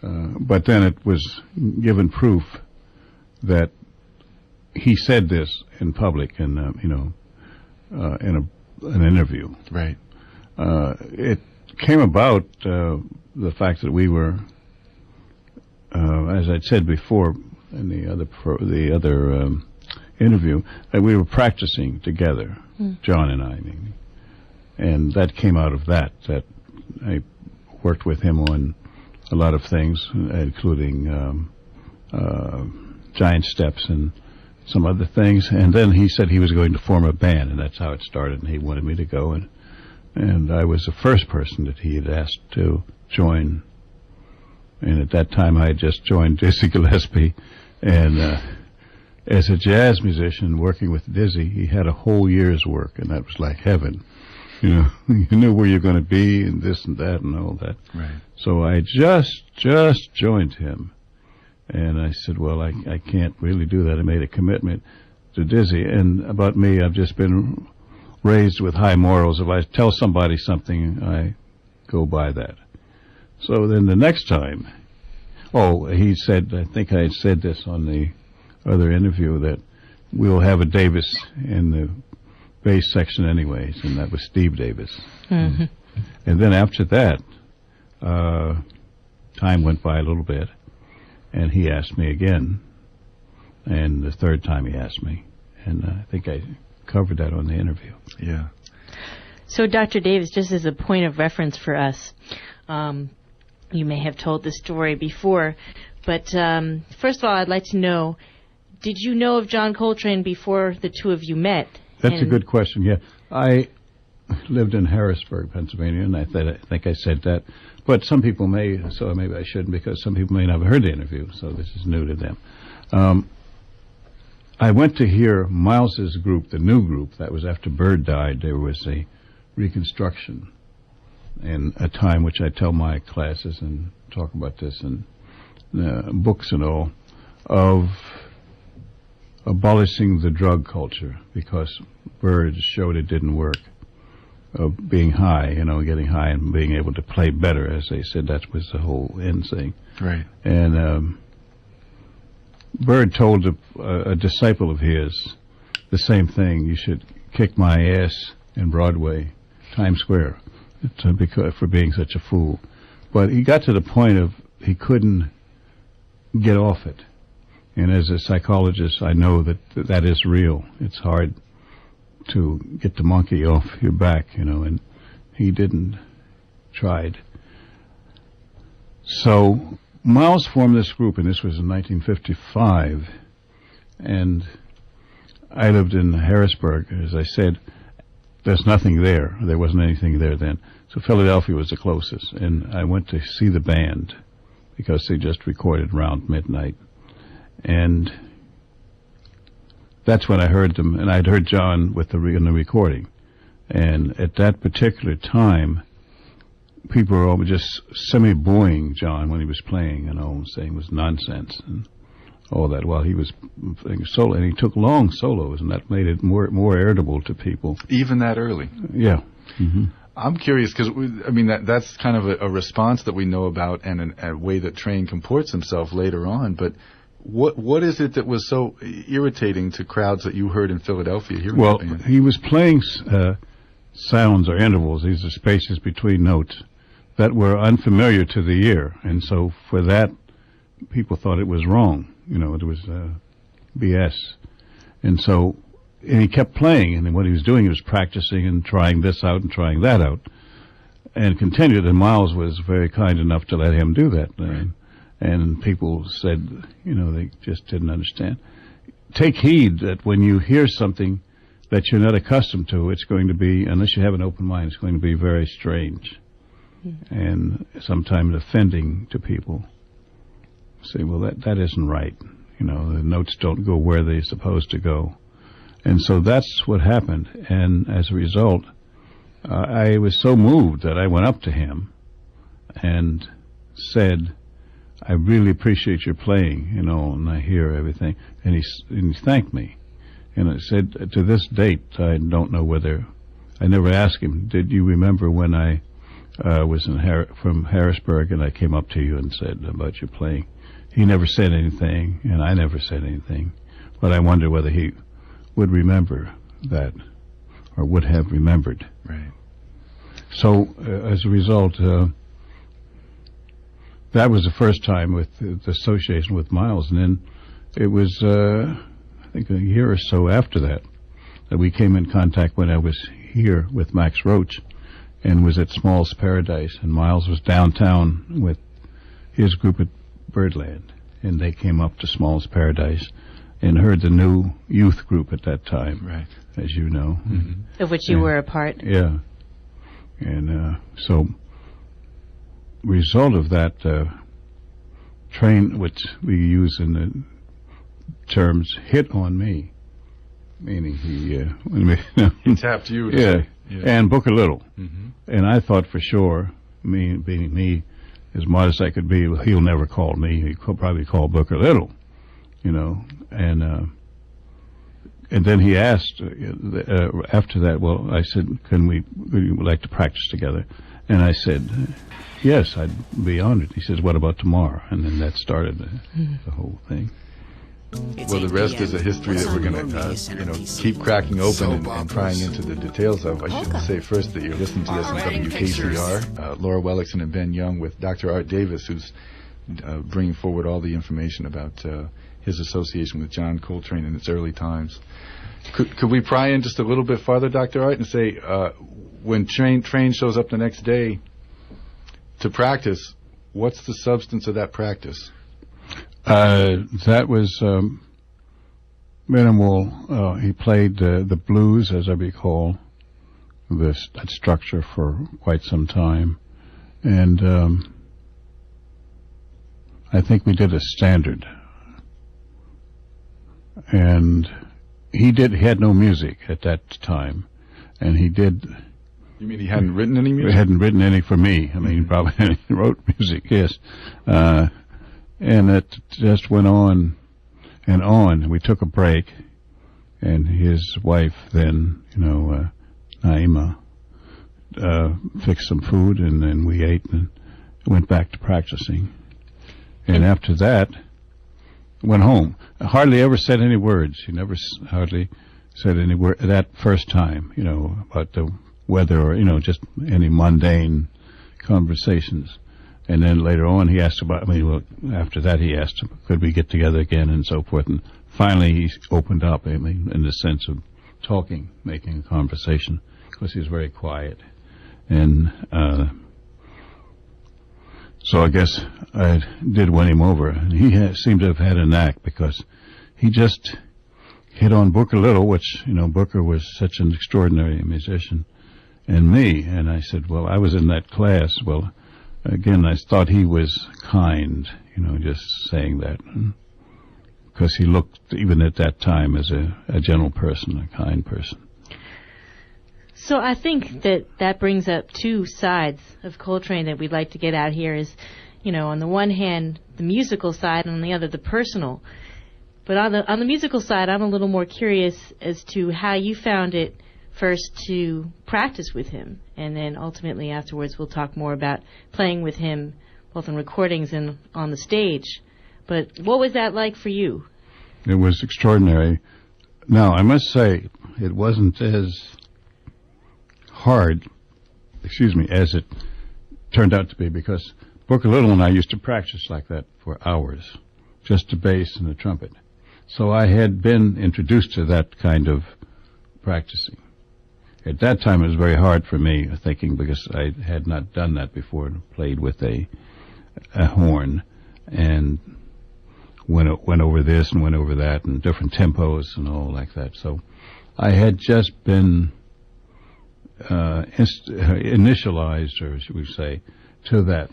But then it was given proof that he said this in public, in an interview. Right. It came about the fact that we were, as I'd said before in the other interview, that we were practicing together, John and I, and that came out of that. That I worked with him on a lot of things, including giant steps and some other things. And then he said he was going to form a band, and that's how it started. And he wanted me to go, and I was the first person that he had asked to join. And at that time, I had just joined Dizzy Gillespie, and as a jazz musician working with Dizzy, he had a whole year's work, and that was like heaven. You knew where you're going to be, and this and that, and all that. Right. So I just joined him, and I said, well, I can't really do that. I made a commitment to Dizzy, and about me, I've just been raised with high morals. If I tell somebody something, I go by that. So then the next time, he said, I think I had said this on the other interview, that we'll have a Davis in the bass section anyways, and that was Steve Davis. Mm-hmm. And then after that, time went by a little bit, and he asked me again, and the third time he asked me, and I think I covered that on the interview. Yeah. So, Dr. Davis, just as a point of reference for us, you may have told the story before, but first of all, I'd like to know, did you know of John Coltrane before the two of you met? That's a good question, yeah. I lived in Harrisburg, Pennsylvania, and I think I said that. But some people may, so maybe I shouldn't, because some people may not have heard the interview, so this is new to them. I went to hear Miles's group, the new group. That was after Bird died. There was a reconstruction, and a time which I tell my classes and talk about this in books and all, of abolishing the drug culture, because Bird showed it didn't work, of being high, getting high and being able to play better, as they said. That was the whole end thing. Right. And Bird told a disciple of his the same thing: you should kick my ass in Broadway, Times Square, for being such a fool. But he got to the point of he couldn't get off it. And as a psychologist, I know that is real. It's hard to get the monkey off your back, and he didn't, tried. So Miles formed this group, and this was in 1955, and I lived in Harrisburg. As I said, there's nothing there. There wasn't anything there then. So Philadelphia was the closest, and I went to see the band because they just recorded around midnight. And that's when I heard them, and I'd heard John in the recording. And at that particular time, people were all just semi-booing John when he was playing, saying it was nonsense and all that while he was playing solo. And he took long solos, and that made it more irritable to people. Even that early? Yeah. Mm-hmm. I'm curious because, that's kind of a response that we know about and a way that Train comports himself later on, but what is it that was so irritating to crowds that you heard in Philadelphia hearing Well, that band? He was playing sounds or intervals. These are spaces between notes that were unfamiliar to the ear, and so for that, people thought it was wrong. It was BS. And he kept playing, and what he was doing, he was practicing and trying this out and trying that out, and continued, and Miles was very kind enough to let him do that. Right. And people said, they just didn't understand. Take heed that when you hear something that you're not accustomed to, it's going to be, unless you have an open mind, it's going to be very strange. And sometimes offending to people. Say, well, that isn't right. The notes don't go where they're supposed to go. And so that's what happened. And as a result, I was so moved that I went up to him and said, I really appreciate your playing, and I hear everything. And he thanked me. And I said, to this date, I don't know whether, I never asked him, did you remember when I was from Harrisburg, and I came up to you and said about your playing. He never said anything, and I never said anything, but I wonder whether he would remember that, or would have remembered. Right. So, as a result, that was the first time with the association with Miles, and then it was, I think, a year or so after that we came in contact when I was here with Max Roach and was at Small's Paradise, and Miles was downtown with his group at Birdland, and they came up to Small's Paradise and heard the new youth group at that time, right, as you know. Mm-hmm. Of which you were a part. Yeah. And so, result of that, Train, which we use in the terms, hit on me, meaning he tapped you. Yeah, and Booker Little. Mm-hmm. And I thought for sure, being me, as modest as I could be, he'll never call me. He'll probably call Booker Little, and then he asked after that. Well, I said, would you like to practice together? And I said, yes, I'd be honored. He says, what about tomorrow? And then that started the whole thing. Well, the rest is a history that we're going to, keep cracking open and prying into the details of. I should say first that you're listening to this on WKCR. Laura Wellickson and Ben Young with Dr. Art Davis, who's bringing forward all the information about his association with John Coltrane in its early times. Could we pry in just a little bit farther, Dr. Art, and say when Train shows up the next day to practice, what's the substance of that practice? That was minimal. He played the blues, as I recall, that structure for quite some time. And I think we did a standard. And he had no music at that time. And he did... You mean he hadn't written any music? He hadn't written any for me. I mean, he probably wrote music, yes. And it just went on and on. We took a break, and his wife then, Naima, fixed some food, and then we ate and went back to practicing. And after that, went home. I hardly ever said any words. He never hardly said any word that first time, about the weather or, just any mundane conversations. And then later on, he asked about, after that he asked, could we get together again and so forth. And finally he opened up, in the sense of talking, making a conversation, because he was very quiet. And so I guess I did win him over. And he seemed to have had a knack, because he just hit on Booker Little, which, Booker was such an extraordinary musician, and me. And I said, well, I was in that class. Well, again, I thought he was kind, just saying that, because he looked, even at that time, as a gentle person, a kind person. So I think that brings up two sides of Coltrane that we'd like to get out here is, on the one hand, the musical side, and on the other, the personal. But on the musical side, I'm a little more curious as to how you found it first to practice with him, and then ultimately afterwards we'll talk more about playing with him both in recordings and on the stage. But what was that like for you? It was extraordinary. Now, I must say, it wasn't as hard, as it turned out to be, because Booker Little and I used to practice like that for hours, just the bass and the trumpet. So I had been introduced to that kind of practicing. At that time, it was very hard for me, thinking, because I had not done that before, played with a horn, and went over this and went over that, and different tempos and all like that. So I had just been initialized, or should we say, to that